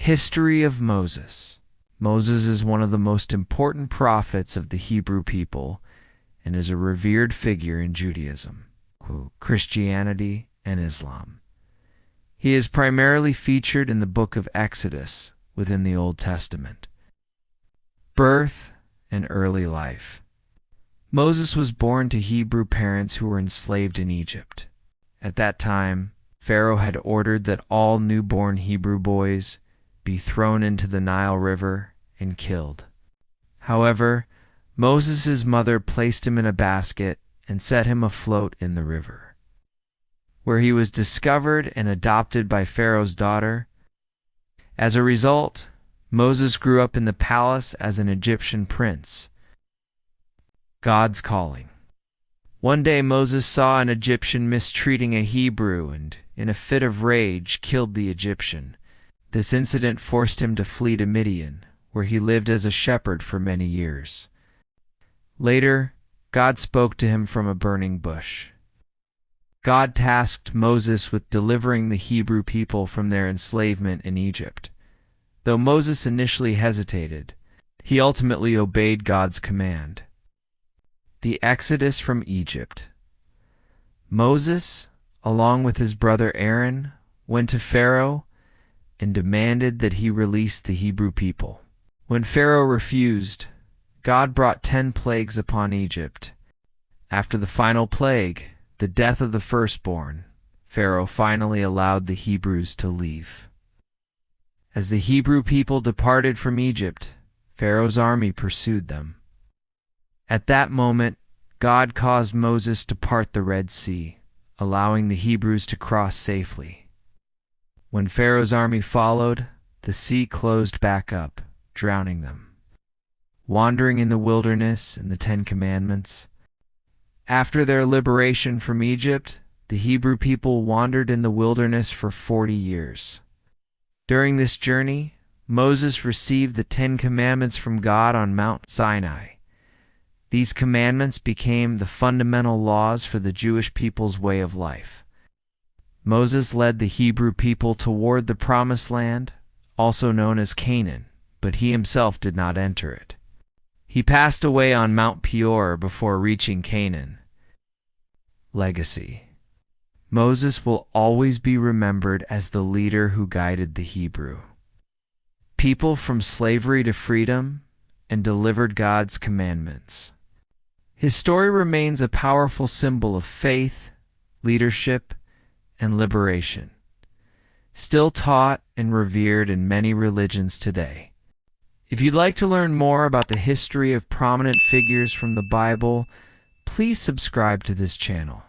History of Moses. Moses is one of the most important prophets of the Hebrew people and is a revered figure in Judaism, Christianity, and Islam. He is primarily featured in the book of Exodus within the Old Testament. Birth and early life. Moses was born to Hebrew parents who were enslaved in Egypt. At that time, Pharaoh had ordered that all newborn Hebrew boys be thrown into the Nile River and killed. However, Moses' mother placed him in a basket and set him afloat in the river, where he was discovered and adopted by Pharaoh's daughter. As a result, Moses grew up in the palace as an Egyptian prince. God's calling. One day Moses saw an Egyptian mistreating a Hebrew and, in a fit of rage, killed the Egyptian. This incident forced him to flee to Midian, where he lived as a shepherd for many years. Later, God spoke to him from a burning bush. God tasked Moses with delivering the Hebrew people from their enslavement in Egypt. Though Moses initially hesitated, he ultimately obeyed God's command. The Exodus from Egypt. Moses, along with his brother Aaron, went to Pharaoh and demanded that he release the Hebrew people. When Pharaoh refused, God brought 10 plagues upon Egypt. After the final plague, the death of the firstborn, Pharaoh finally allowed the Hebrews to leave. As the Hebrew people departed from Egypt, Pharaoh's army pursued them. At that moment, God caused Moses to part the Red Sea, allowing the Hebrews to cross safely. When Pharaoh's army followed, the sea closed back up, drowning them. Wandering in the wilderness and the 10 Commandments. After their liberation from Egypt, the Hebrew people wandered in the wilderness for 40 years. During this journey, Moses received the 10 Commandments from God on Mount Sinai. These commandments became the fundamental laws for the Jewish people's way of life. Moses led the Hebrew people toward the Promised Land, also known as Canaan, but he himself did not enter it. He passed away on Mount Peor before reaching Canaan. Legacy. Moses will always be remembered as the leader who guided the Hebrew people from slavery to freedom and delivered God's commandments. His story remains a powerful symbol of faith, leadership, and liberation, still taught and revered in many religions today. If you'd like to learn more about the history of prominent figures from the Bible, please subscribe to this channel.